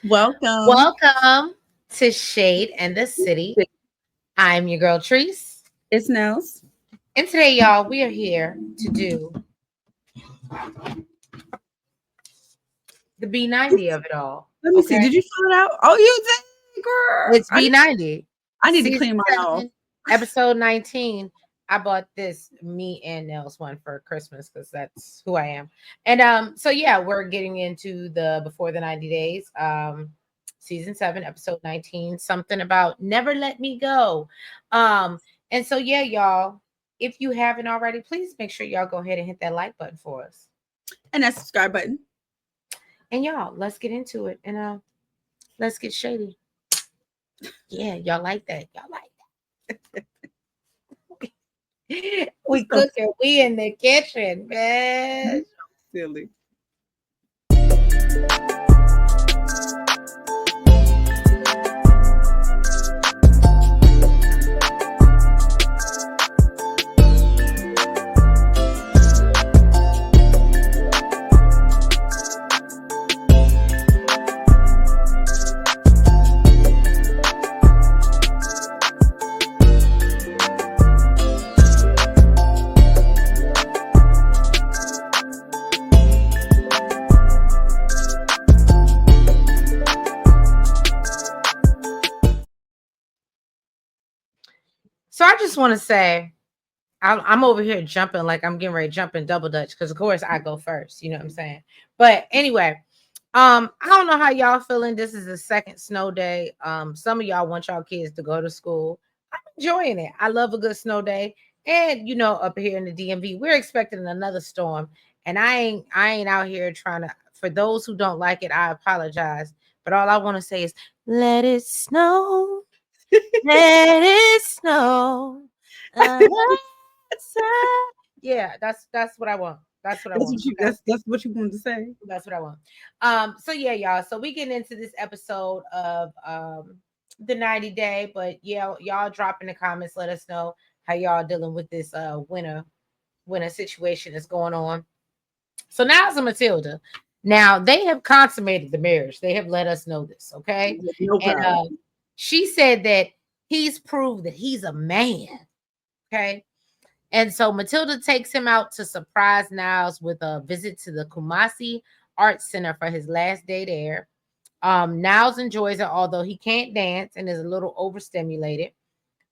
Welcome. Welcome to Shade and the City. I'm your girl Treese. It's Nels. And today, y'all, we are here to do the B90 of it all. Let me see. Okay. Did you fill it out? Oh, you did, girl. It's B90. I need to Season clean mine off. 7, episode 19. I bought this me and Nels one for Christmas because that's who I am. And so yeah, we're getting into the before the 90 days. Season 7, episode 19, something about never let me go. And so yeah, y'all, if you haven't already, please make sure y'all go ahead and hit that like button for us. And that subscribe button. And y'all, let's get into it. And let's get shady. Yeah, y'all like that. Y'all like that. We cooking. We in the kitchen, man. Silly. So I just want to say, I'm over here jumping like I'm getting ready to jump in double dutch because of course I go first. You know what I'm saying? But anyway, I don't know how y'all feeling. This is the second snow day. Some of y'all want y'all kids to go to school. I'm enjoying it. I love a good snow day. And up here in the DMV, we're expecting another storm. And I ain't out here trying to. For those who don't like it, I apologize. But all I want to say is, let it snow. Let it snow. Yeah, that's what I want. That's what I That's want. what you. Okay? That's what you wanted to say. That's what I want. So yeah, y'all. So we getting into this episode of the 90 day, but yeah, y'all drop in the comments, let us know how y'all dealing with this winter situation that's going on. So now it's a Matilda. Now they have consummated the marriage. They have let us know this, okay? No And problem. she said that he's proved that he's a man. Okay. And so Matilda takes him out to surprise Niles with a visit to the Kumasi Art Center for his last day there. Niles enjoys it, although he can't dance and is a little overstimulated.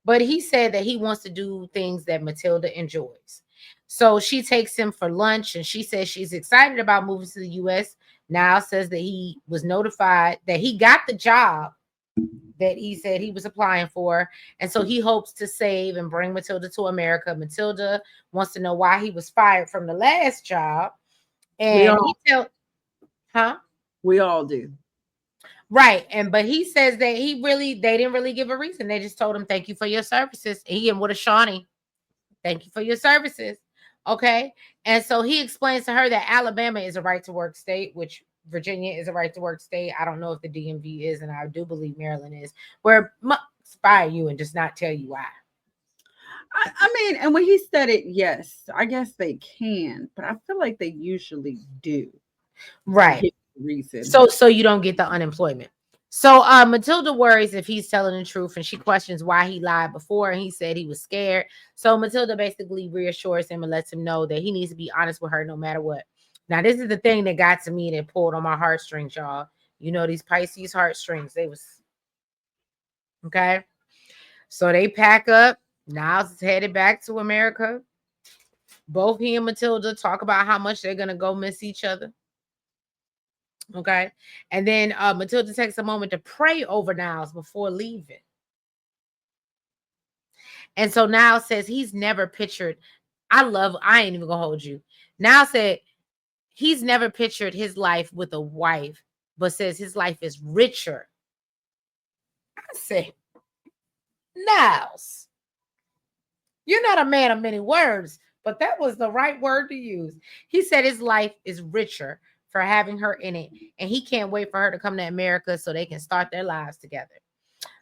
But he said that he wants to do things that Matilda enjoys. So she takes him for lunch and she says she's excited about moving to the US. Niles says that he was notified that he got the job that he said he was applying for. And so he hopes to save and bring Matilda to America. Matilda wants to know why he was fired from the last job. We And he all. tell huh? We all do. Right. But he says that they didn't really give a reason. They just told him thank you for your services. He and with a Shawnee. Thank you for your services. Okay. And so he explains to her that Alabama is a right to work state, which Virginia is a right to work state. I don't know if the DMV is, and I do believe Maryland is, where spy you and just not tell you why. I mean, and when he said it, yes, I guess they can, but I feel like they usually do Right. give a reason. So you don't get the unemployment. So Matilda worries if he's telling the truth and she questions why he lied before and he said he was scared. So Matilda basically reassures him and lets him know that he needs to be honest with her no matter what. Now, this is the thing that got to me that pulled on my heartstrings, y'all. You know, these Pisces heartstrings, they was okay. So they pack up. Niles is headed back to America. Both he and Matilda talk about how much they're gonna go miss each other. Okay. And then Matilda takes a moment to pray over Niles before leaving. And so Niles says he's never pictured. I ain't even gonna hold you. Niles said he's never pictured his life with a wife, but says his life is richer. I said, Niles, you're not a man of many words, but that was the right word to use. He said his life is richer for having her in it, and he can't wait for her to come to America so they can start their lives together.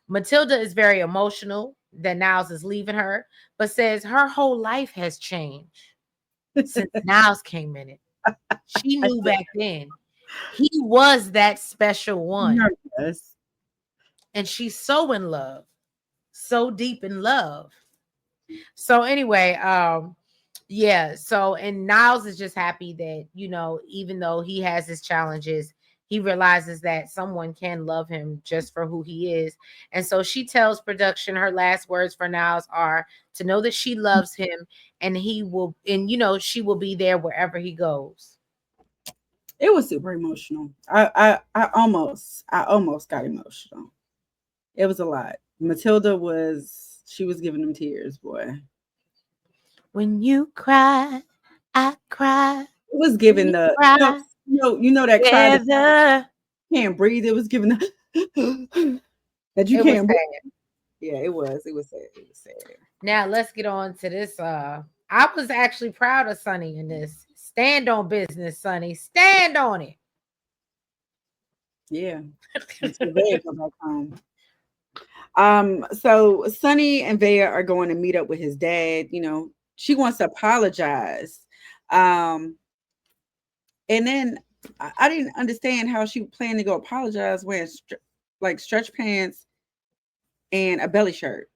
Matilda is very emotional that Niles is leaving her, but says her whole life has changed since Niles came in it. She knew back then He was that special one. Nervous. And she's so in love, so deep in love. So anyway, yeah, so and Niles is just happy that, even though he has his challenges, he realizes that someone can love him just for who he is. And so she tells production her last words for Niles are to know that she loves him and he will, and she will be there wherever he goes. It was super emotional. I almost got emotional. It was a lot. Matilda she was giving them tears, boy. When you cry, I cry. It was When giving you the cry that cry that together. you can't breathe. It was giving the that you It was can't breathe. sad. Yeah, it was. It was sad. It was sad. Now let's get on to this. I was actually proud of Sunny in this. Stand on business, Sunny. Stand on it. Yeah. Until they come back home. So Sonny and Veah are going to meet up with his dad. She wants to apologize. And then I didn't understand how she planned to go apologize wearing like stretch pants and a belly shirt.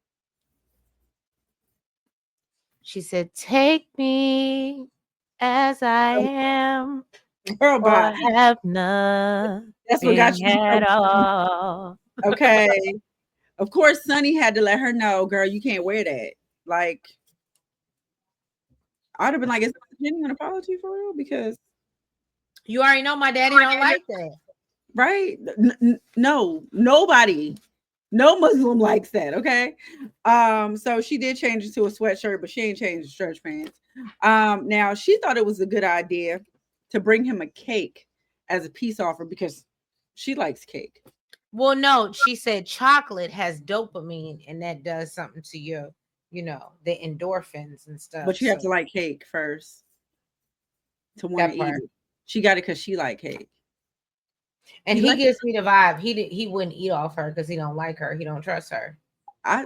She said, "Take me as I am, Girl, bye. or have nothing That's what got you. at all." Okay. Of course, Sonny had to let her know, girl, you can't wear that. Like, I'd have been like, is that a genuine apology for real? Because You already know my daddy don't like that. right? No, nobody, no Muslim likes that. Okay. So she did change it to a sweatshirt, but she ain't changed the stretch pants. Now she thought it was a good idea to bring him a cake as a peace offer because she likes cake. Well, no, she said chocolate has dopamine and that does something to your, the endorphins and stuff. But you have So to like cake first to want to that eat part. it. She got it because she like cake. And He he like gives me the vibe. He wouldn't eat off her because he don't like her. He don't trust her. I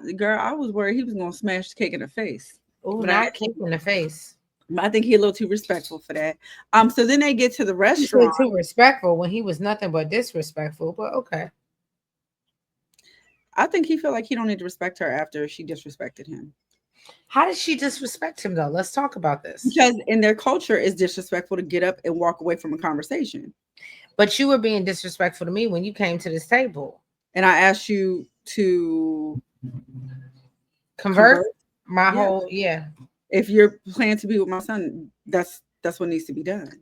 was worried he was gonna smash the cake in her face. Oh, But not kick in the face. I think he's a little too respectful for that. So then they get to the You said restaurant. too respectful when he was nothing but disrespectful, but okay. I think he felt like he don't need to respect her after she disrespected him. How did she disrespect him though? Let's talk about this. Because in their culture, it's disrespectful to get up and walk away from a conversation. But you were being disrespectful to me when you came to this table. And I asked you to Convert convert. my Yeah. whole If you're planning to be with my son, that's what needs to be done.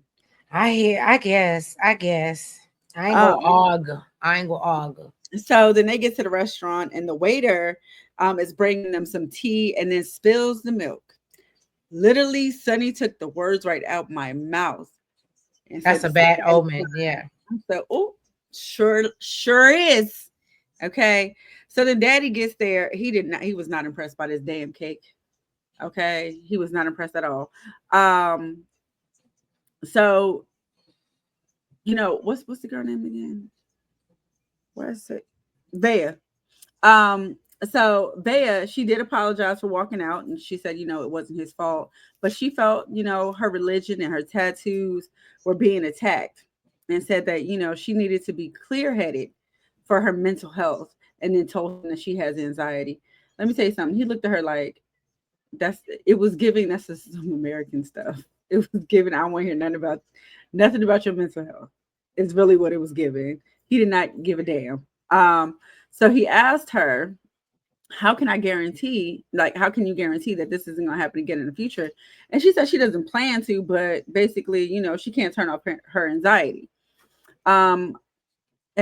I guess. I ain't Um, gonna argue. I ain't gonna argue. so then they get to the restaurant and the waiter is bringing them some tea and then spills the milk. Literally, Sonny took the words right out my mouth and said, That's a "This is bad daddy's omen. wine." Yeah. So, oh, sure is. Okay. So then daddy gets there. He was not impressed by this damn cake. Okay. He was not impressed at all. So what's the girl name again? Where's it? Veah. Um, so Veah, she did apologize for walking out and she said, it wasn't his fault, but she felt, her religion and her tattoos were being attacked and said that, she needed to be clear-headed for her mental health and then told him that she has anxiety. Let me tell you something. He looked at her like it was giving that's just some American stuff. It was giving I want to hear nothing about your mental health. It's really what it was giving. He did not give a damn. So he asked her, how can how can you guarantee that this isn't going to happen again in the future? And she said she doesn't plan to, but basically, she can't turn off her anxiety. And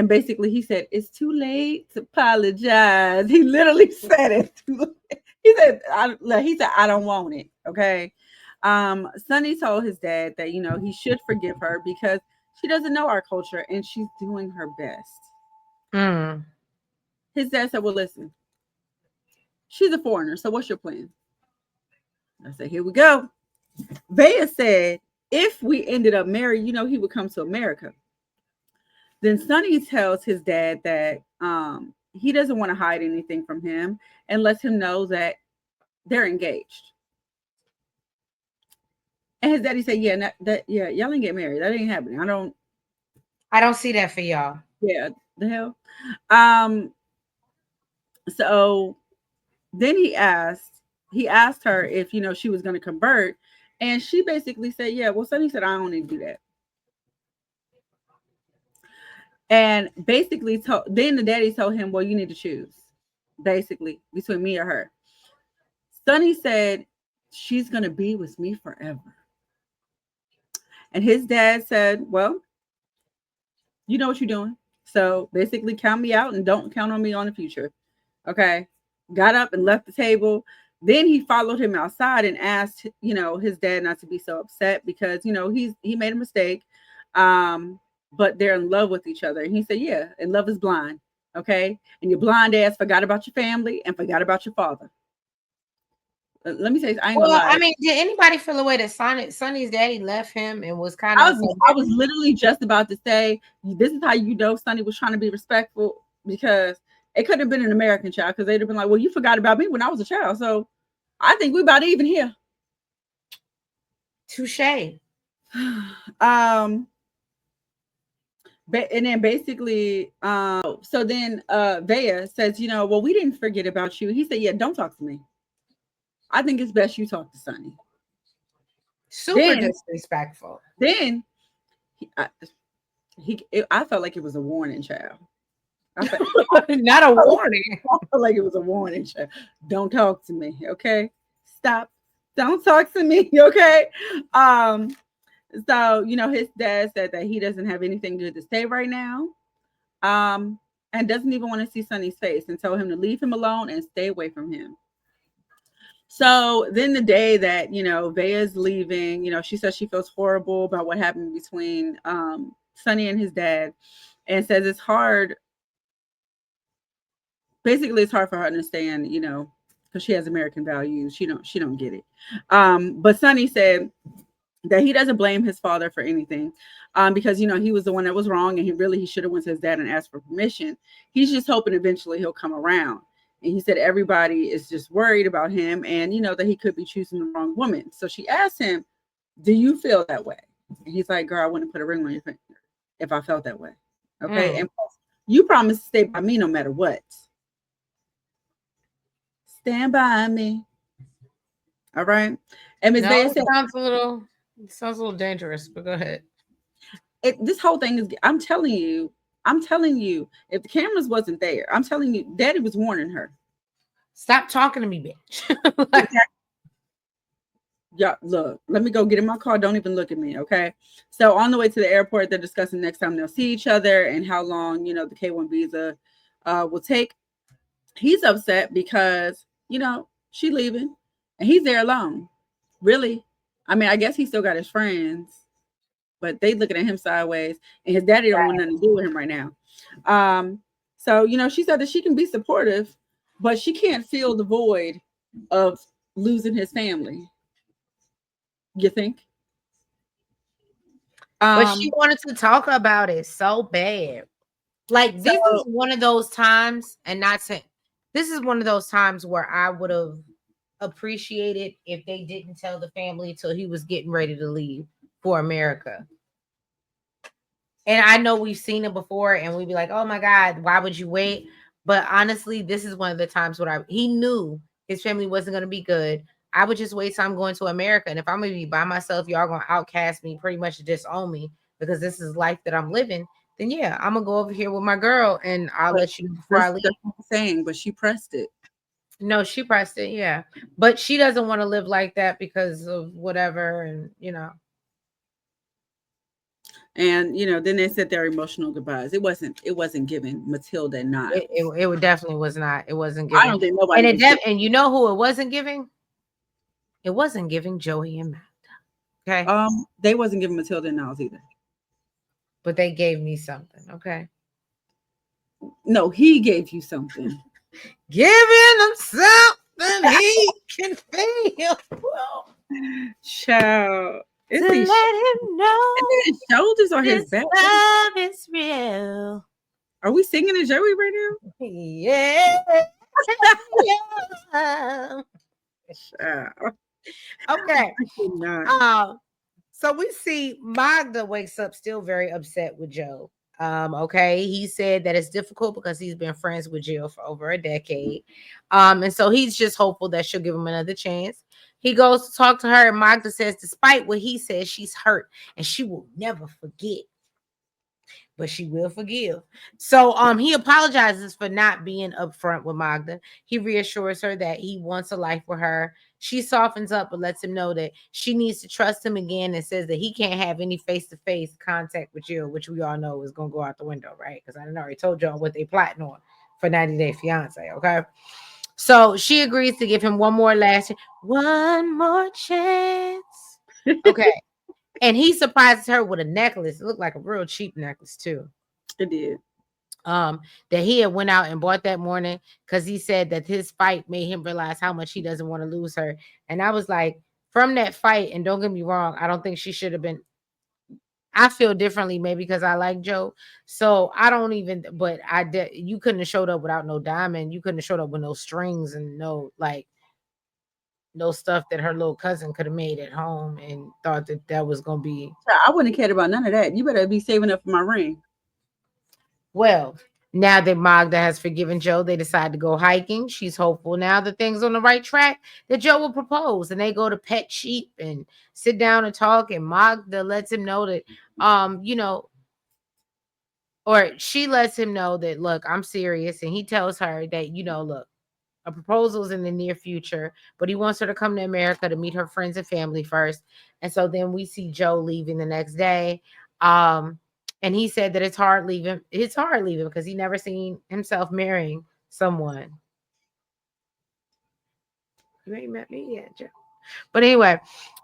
basically he said, it's too late to apologize. He literally said it. He said, I don't want it. Okay. Sonny told his dad that, he should forgive her because she doesn't know our culture and she's doing her best. Mm. His dad said, well, listen, she's a foreigner. So what's your plan? I said, here we go. Veah said, if we ended up married, he would come to America. Then Sonny tells his dad that he doesn't want to hide anything from him and lets him know that they're engaged. And his daddy said, yeah, yeah, y'all ain't get married. That ain't happening. I don't. I don't see that for y'all. Yeah, the hell. Um, so then he asked her if she was going to convert, and she basically said, "Yeah." Well, Sunny said, "I don't need to do that," and basically then the daddy told him, "Well, you need to choose, basically between me or her." Sunny said, "She's going to be with me forever," and his dad said, "Well, you know what you're doing, so basically count me out and don't count on me on the future." Okay. Got up and left the table. Then he followed him outside and asked, his dad not to be so upset because, he made a mistake. But they're in love with each other. And he said, "Yeah, and love is blind." Okay. And your blind ass forgot about your family and forgot about your father. Let me say, I ain't gonna Well, lie. I mean, did anybody feel the way that Sonny's daddy left him and was kind I of was I was literally just about to say, this is how Sonny was trying to be respectful, because it could have been an American child, because they'd have been like, "Well, you forgot about me when I was a child, so I think we about even here." touche? um and then basically so then Veah says, "Well, we didn't forget about you." He said, "Yeah, don't talk to me. I think it's best you talk to Sonny." Super then disrespectful. then I felt like it was a warning, child. I felt, Not a warning. I felt like it was a warning, child. Don't talk to me, okay? Stop. Don't talk to me, okay? um so his dad said that he doesn't have anything good to say right now, um, and doesn't even want to see Sonny's face, and told him to leave him alone and stay away from him. So then the day that, Vea's leaving, she says she feels horrible about what happened between Sonny and his dad, and says it's hard. Basically, it's hard for her to understand, because she has American values. She don't get it. But Sonny said that he doesn't blame his father for anything, because he was the one that was wrong, and he should have went to his dad and asked for permission. He's just hoping eventually he'll come around. And he said everybody is just worried about him, and that he could be choosing the wrong woman. So she asked him, "Do you feel that way?" And he's like, "Girl, I wouldn't put a ring on your finger if I felt that way." Okay. And you promised to stay by me no matter what. Stand by me. All right. And Ms. No, Veah said, it sounds a little dangerous, but go ahead. this whole thing is, I'm telling you, if the cameras wasn't there, I'm telling you, Daddy was warning her. Stop talking to me, bitch. Yeah, look, let me go get in my car. Don't even look at me, okay? So on the way to the airport, they're discussing next time they'll see each other and how long, the K-1 visa will take. He's upset because, she leaving and he's there alone. Really? I mean, I guess he still got his friends, but they looking at him sideways, and his daddy don't want nothing to do with him right now. So she said that she can be supportive, but she can't fill the void of losing his family. You think? But she wanted to talk about it so bad. Like, this is one of those times, and not saying this is one of those times where I would have appreciated if they didn't tell the family till he was getting ready to leave for America. And I know we've seen it before, and we'd be like, "Oh my God, why would you wait?" But honestly, this is one of the times where he knew his family wasn't going to be good. I would just wait till I'm going to America, and if I'm going to be by myself, y'all going to outcast me, pretty much disown me, because this is life that I'm living. Then yeah, I'm gonna go over here with my girl, and I'll let you know before I leave. That's what I'm saying, but she pressed it. No, she pressed it, yeah, but she doesn't want to live like that because of whatever, and And then they said their emotional goodbyes. It wasn't giving Matilda and Niles. It definitely was not. It wasn't I giving. don't think nobody was And you know who it wasn't giving? It wasn't giving Joey and Magda. Okay. They wasn't giving Matilda and Niles either. But they gave me something. Okay. No, he gave you something. Giving him something he can feel. Child. To let him know his shoulders or his back? Love is real. Are we singing to Joey right now? Yeah. Okay. So we see Magda wakes up still very upset with Joe. Okay, he said that it's difficult because he's been friends with Jill for over a decade. And so he's just hopeful that she'll give him another chance. He goes to talk to her, and Magda says, despite what he says, she's hurt and she will never forget, but she will forgive. So he apologizes for not being upfront with Magda. He reassures her that he wants a life with her. She softens up but lets him know that she needs to trust him again, and says that he can't have any face-to-face contact with you, which we all know is gonna go out the window, right? Because I done already told y'all what they plotting on for 90 Day Fiance. Okay. So she agrees to give him one more chance. Okay. And he surprises her with a necklace. It looked like a real cheap necklace too. It did. That he had went out and bought that morning, because he said that his fight made him realize how much he doesn't want to lose her. And I was like, from that fight, and don't get me wrong, I don't think she should have been. I feel differently, maybe because I like Joe. So I don't even, but I did. You couldn't have showed up without no diamond. You couldn't have showed up with no strings and no, like, no stuff that her little cousin could have made at home, and thought that that was gonna be. I wouldn't have cared about none of that. You better be saving up for my ring. Well, now that Magda has forgiven Joe, they decide to go hiking. She's hopeful now that things on the right track, that Joe will propose, and they go to pet sheep and sit down and talk. And Magda lets him know that, you know, or she lets him know that, look, I'm serious. And he tells her that, look, a proposal is in the near future, but he wants her to come to America to meet her friends and family first. And so then we see Joe leaving the next day. And he said that it's hard leaving. It's hard leaving because he never seen himself marrying someone. You ain't met me yet, Joe. But anyway,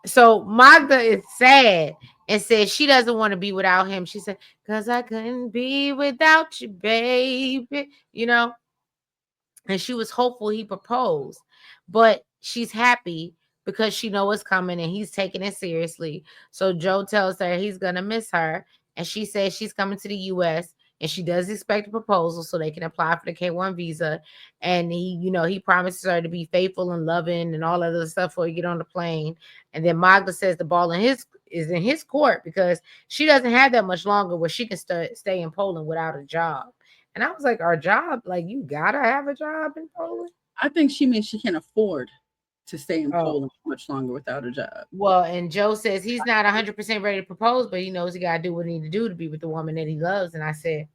so Magda is sad and says she doesn't want to be without him. She said, because I couldn't be without you, baby. And she was hopeful he proposed, but she's happy because she knows what's coming and he's taking it seriously. So Joe tells her he's gonna miss her, and she says she's coming to the U.S. and she does expect a proposal so they can apply for the K-1 visa. And he promises her to be faithful and loving and all that other stuff before you get on the plane. And then Magda says the ball is in his court, because she doesn't have that much longer where she can stay in Poland without a job. And I was like, our job, like, you gotta have a job in Poland? I think she means she can't afford to stay in Oh, Poland much longer without a job. well, and Joe says he's not 100% ready to propose, but he knows he gotta do what he need to do to be with the woman that he loves. And I said,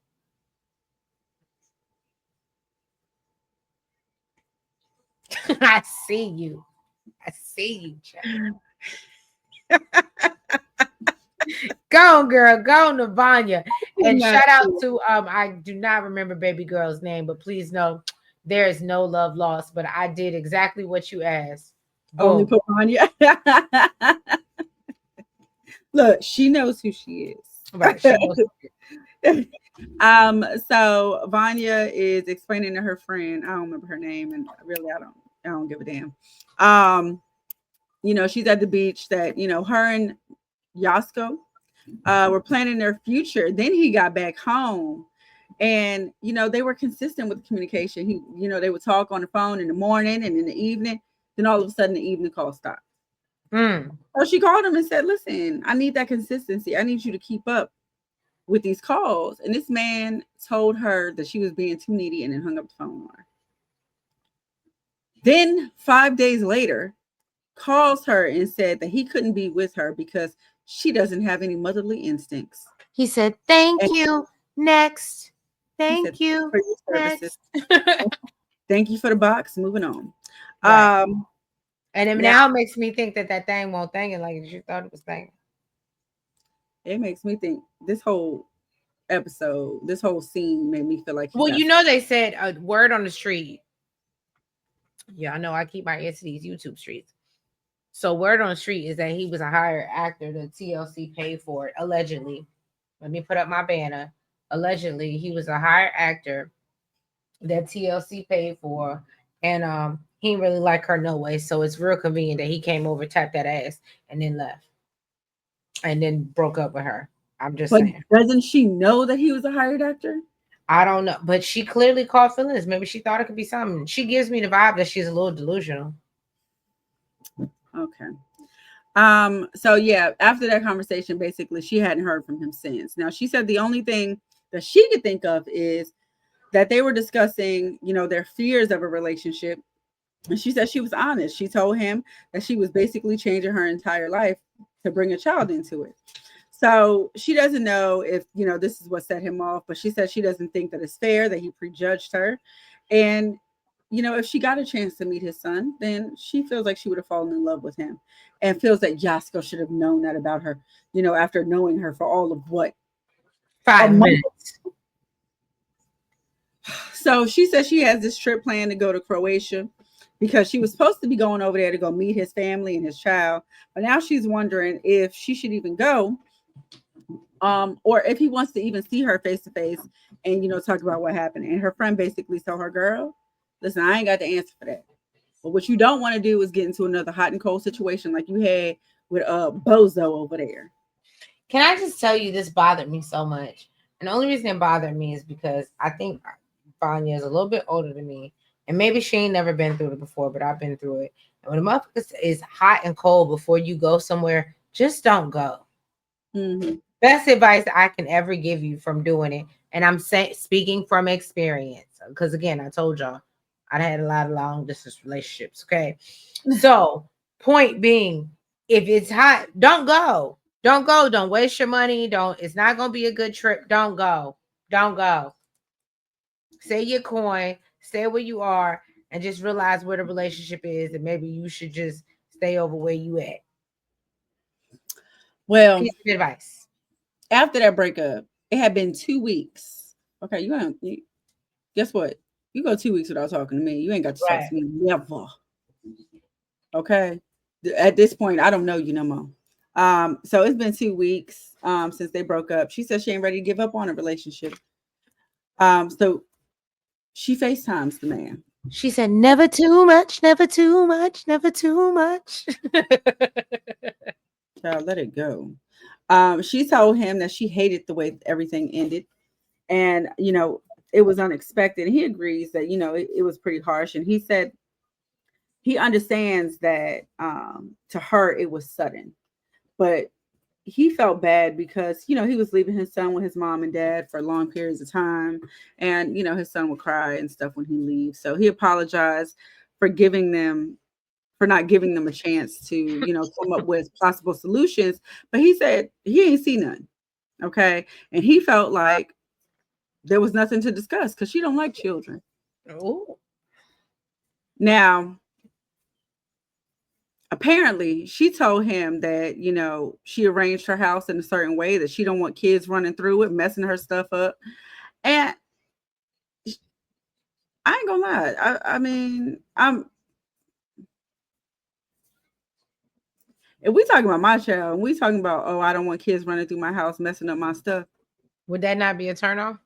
I see you. I see you, Joe. Go on, girl. Go on to Vanya. And shout out to I do not remember baby girl's name, but please know there is no love lost. But I did exactly what you asked. Only Boom. put Vanya. Look, she knows who she Right. is. She knows. So Vanya is explaining to her friend, I don't remember her name, and really I don't give a damn. She's at the beach, that, her and Yasko were planning their future. Then he got back home, and they were consistent with communication. They would talk on the phone in the morning and in the evening. Then all of a sudden the evening call stopped. So she called him and said, listen, I need that consistency. I need you to keep up with these calls. And this man told her that she was being too needy and then hung up the phone on her. Then 5 days later, calls her and said that he couldn't be with her because she doesn't have any motherly instincts. He said, thank you. Next. Thank you for your services. Next. Thank you for the box. Moving on. Right. And it now now makes me think that thing won't thing it like you thought it was thing. It makes me think this whole episode, this whole scene made me feel like They said a word on the street. Yeah, I know I keep my ears to these YouTube streets. So word on the street is that he was a hired actor that TLC paid for it, allegedly. Let me put up my banner. Allegedly, he was a hired actor that TLC paid for, and he didn't really like her no way. So it's real convenient that he came over, tapped that ass, and then left, and then broke up with her. I'm just saying. Doesn't she know that he was a hired actor? I don't know, but she clearly caught feelings. Maybe she thought it could be something. She gives me the vibe that she's a little delusional. Okay. So yeah, after that conversation, basically she hadn't heard from him since. Now she said the only thing that she could think of is that they were discussing, their fears of a relationship. And she said she was honest. She told him that she was basically changing her entire life to bring a child into it. So she doesn't know if, this is what set him off, but she said she doesn't think that it's fair that he prejudged her. And, if she got a chance to meet his son, then she feels like she would have fallen in love with him and feels that Yasko should have known that about her, after knowing her for all of what? A 5 minutes. month. So she says she has this trip planned to go to Croatia because she was supposed to be going over there to go meet his family and his child. But now she's wondering if she should even go, or if he wants to even see her face to face and, talk about what happened. And her friend basically told her, girl, listen, I ain't got the answer for that. But what you don't want to do is get into another hot and cold situation like you had with Bozo over there. Can I just tell you, this bothered me so much. And the only reason it bothered me is because I think Vanya is a little bit older than me. And maybe she ain't never been through it before, but I've been through it. And when a motherfucker is hot and cold before you go somewhere, just don't go. Mm-hmm. Best advice I can ever give you from doing it. And I'm speaking from experience. Because again, I told y'all, I had a lot of long distance relationships. Okay. So, point being, if it's hot, don't go. Don't go. Don't waste your money. It's not going to be a good trip. Don't go. Don't go. Save your coin. Stay where you are and just realize where the relationship is. And maybe you should just stay over where you at. Well, piece of advice. After that breakup, it had been 2 weeks. Okay, guess what? You go 2 weeks without talking to me. You ain't got to talk to me never. Okay. At this point, I don't know you no more. So it's been 2 weeks since they broke up. She said she ain't ready to give up on a relationship. So she FaceTimes the man. She said, never too much, never too much, never too much. Child, let it go. She told him that she hated the way everything ended. And, it was unexpected. He agrees that, it was pretty harsh. And he said he understands that to her it was sudden. But he felt bad because, he was leaving his son with his mom and dad for long periods of time. And, his son would cry and stuff when he leaves. So he apologized for not giving them a chance to, come up with possible solutions. But he said he ain't seen none. Okay. And he felt like there was nothing to discuss because she don't like children. Oh. Now, apparently she told him that, she arranged her house in a certain way that she don't want kids running through it, messing her stuff up. And I ain't gonna lie. I mean, if we talking about my child and we talking about, I don't want kids running through my house, messing up my stuff. Would that not be a turn off?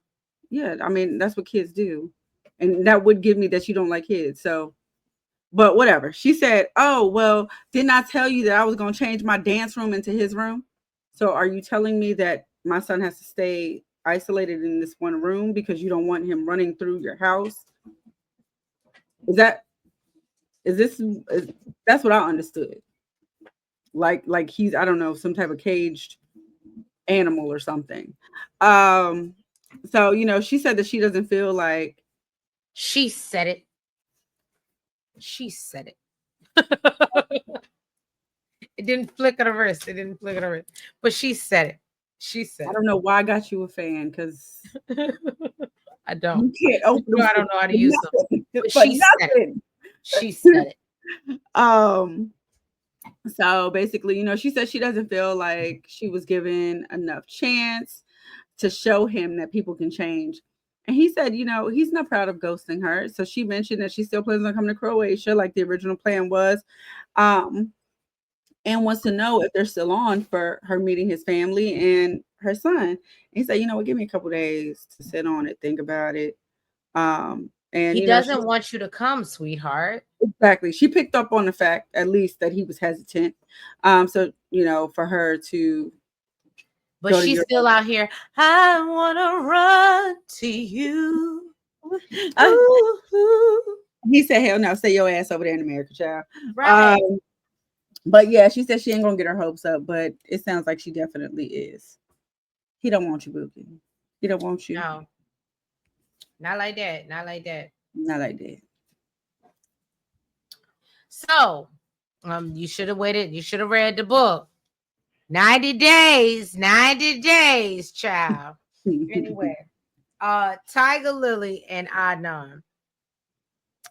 Yeah. I mean, that's what kids do. And that would give me that you don't like kids. So, but whatever. She said, oh, well, didn't I tell you that I was going to change my dance room into his room? So are you telling me that my son has to stay isolated in this one room because you don't want him running through your house? That's what I understood. Like he's, I don't know, some type of caged animal or something. So, she said that she doesn't feel like. She said it. She said it. It didn't flicker the wrist. But she said it. She said I don't know why I got you a fan because I don't. You can't open them. I don't know how to use them. But For she said it. She said it. So basically, she said she doesn't feel like she was given enough chance to show him that people can change. And he said, he's not proud of ghosting her. So she mentioned that she still plans on coming to Croatia like the original plan was. And wants to know if they're still on for her meeting his family and her son. And he said, give me a couple days to sit on it, think about it. And he doesn't want you to come, sweetheart. Exactly. She picked up on the fact, at least, that he was hesitant. So, for her to. But she's still out here. I want to run to you. He said, hell no, stay your ass over there in America, child. Right. But yeah, she said she ain't gonna get her hopes up, but it sounds like she definitely is. He don't want you, Bookie. He don't want you. No, not like that. Not like that. Not like that. So, you should have waited. You should have read the book. 90 days, 90 days, child. Anyway, Tigerlily and Adnan.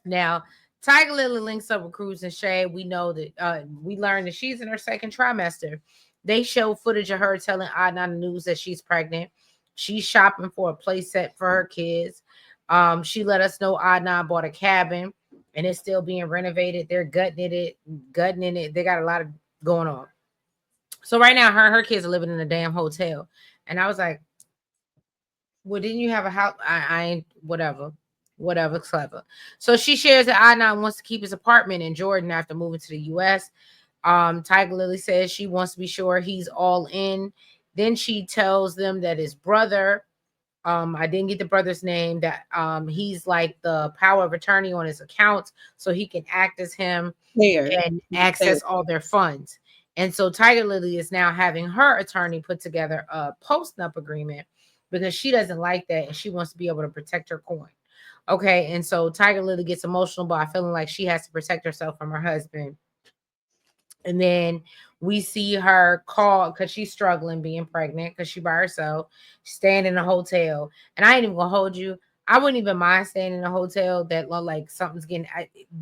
Now, Tigerlily links up with Cruz and Shay. We know that we learned that she's in her second trimester. They show footage of her telling Adnan the news that she's pregnant. She's shopping for a play set for her kids. She let us know Adnan bought a cabin and it's still being renovated. They're gutting it. They got a lot of going on. So right now, her kids are living in a damn hotel. And I was like, well, didn't you have a house? I ain't whatever, clever. So she shares that Adnan wants to keep his apartment in Jordan after moving to the US. Tigerlily says she wants to be sure he's all in. Then she tells them that his brother, I didn't get the brother's name, that he's like the power of attorney on his accounts, so he can act as him and access all their funds. And so Tigerlily is now having her attorney put together a post-nup agreement because she doesn't like that and she wants to be able to protect her coin. Okay, and so Tigerlily gets emotional by feeling like she has to protect herself from her husband. And then we see her call because she's struggling being pregnant because she by herself, staying in a hotel. And I ain't even gonna hold you. I wouldn't even mind staying in a hotel that like something's getting.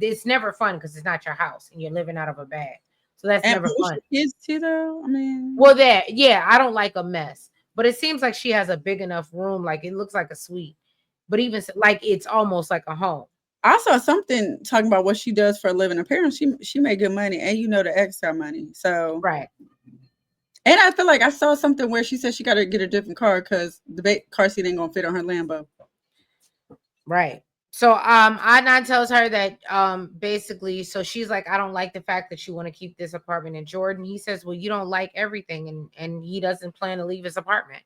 It's never fun because it's not your house and you're living out of a bag. So that's And never fun. Kids too, though. I mean, well, yeah, I don't like a mess, but it seems like she has a big enough room. Like it looks like a suite, but even like it's almost like a home. I saw something talking about what she does for a living. Apparently, she made good money, and the extra money. So right. And I feel like I saw something where she said she got to get a different car because the car seat ain't gonna fit on her Lambo. Right. So Adnan tells her that basically, so she's like, I don't like the fact that you want to keep this apartment in Jordan. He says, well, you don't like everything, and he doesn't plan to leave his apartment.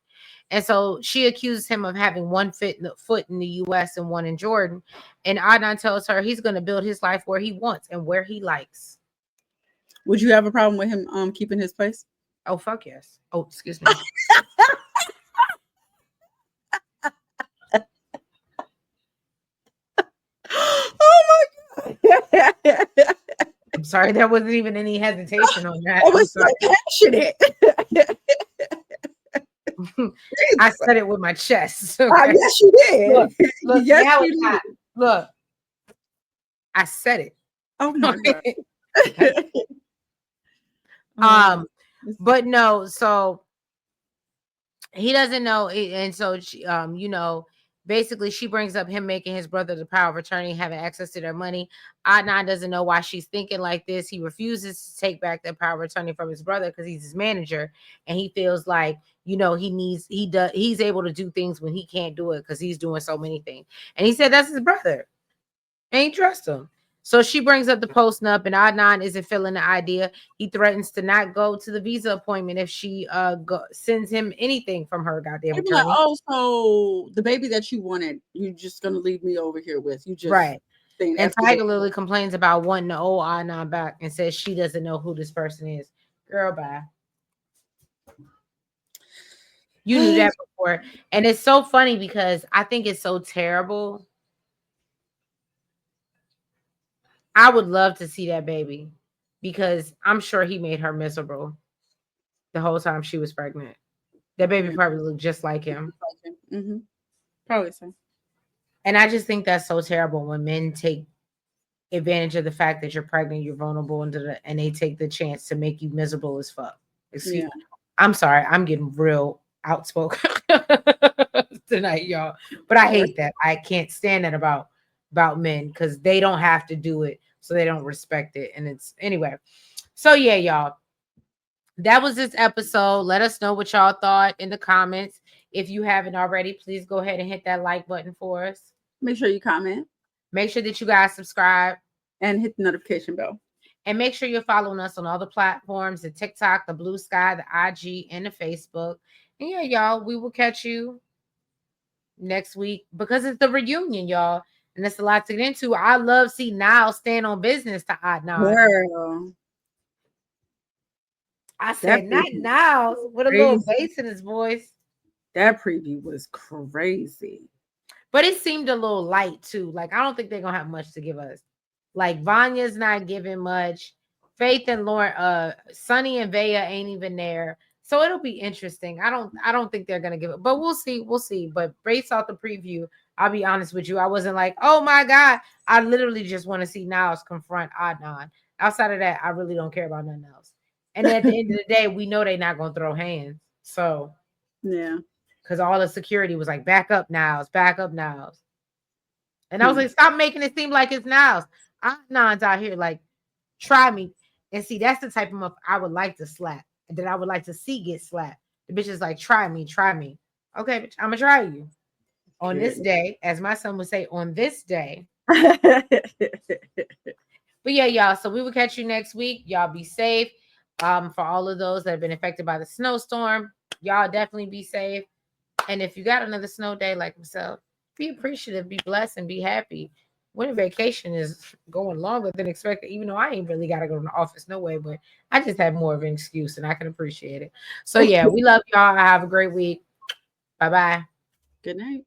And so she accuses him of having one foot in the US and one in Jordan. And Adnan tells her he's going to build his life where he wants and where he likes. Would you have a problem with him keeping his place? Oh, fuck yes. Oh, excuse me. Oh my God. I'm sorry, there wasn't even any hesitation on that. I was so passionate. I said it with my chest. Okay? Yes, you did. Look, yes, now you did. Look, I said it. Oh my God. But no, so he doesn't know, and so she, basically she brings up him making his brother the power of attorney, having access to their money. Adnan doesn't know why she's thinking like this. He refuses to take back that power of attorney from his brother because he's his manager, and he feels like he's able to do things when he can't do it because he's doing so many things. And he said that's his brother, and he trusts him. So she brings up the post-nup, and Adnan isn't feeling the idea. He threatens to not go to the visa appointment if she sends him anything from her goddamn attorney. Like, oh, so the baby that you wanted, you're just gonna leave me over here with you, just right? And Tigerlily complains about wanting the old Adnan back and says she doesn't know who this person is. Girl, bye. You knew that before, and it's so funny because I think it's so terrible. I would love to see that baby because I'm sure he made her miserable the whole time she was pregnant. That baby probably looked just like him. Mm-hmm. Probably so. And I just think that's so terrible when men take advantage of the fact that you're pregnant, you're vulnerable, and they take the chance to make you miserable as fuck. Excuse me. I'm sorry. I'm getting real outspoken tonight, y'all. But I hate that. I can't stand that about men because they don't have to do it, so they don't respect it. And it's anyway. So yeah, y'all. That was this episode. Let us know what y'all thought in the comments. If you haven't already, please go ahead and hit that like button for us. Make sure you comment. Make sure that you guys subscribe and hit the notification bell. And make sure you're following us on all the platforms, the TikTok, the BlueSky, the IG, and the Facebook. And yeah, y'all, we will catch you next week because it's the reunion, y'all. And it's a lot to get into. I love seeing Niles stand on business to Adnan. Girl. I said, not Niles, with a little bass in his voice. That preview was crazy. But it seemed a little light too. Like I don't think they're gonna have much to give us. Like Vanya's not giving much. Faith and Lauren, Sunny and Veah ain't even there. So it'll be interesting. I don't think they're gonna give it, but we'll see. We'll see. But based off the preview, I'll be honest with you. I wasn't like, oh my God. I literally just want to see Niles confront Adnan. Outside of that, I really don't care about nothing else. And at the end of the day, we know they're not gonna throw hands. So Yeah. because all the security was like, back up Niles, back up Niles. And I was Hmm. like, stop making it seem like it's Niles. Adnan's out here like, try me. And see, that's the type of muff I would like to slap. And that I would like to see get slapped. The bitch is like, try me, try me. Okay, bitch, I'm gonna try you. On this Period. day, as my son would say, on this day. But yeah, y'all. So we will catch you next week. Y'all be safe. For all of those that have been affected by the snowstorm, y'all definitely be safe. And if you got another snow day like myself, be appreciative, be blessed, and be happy. Winter vacation is going longer than expected, even though I ain't really got to go to the office no way, but I just have more of an excuse and I can appreciate it. So, yeah, we love y'all. Have a great week. Bye bye. Good night.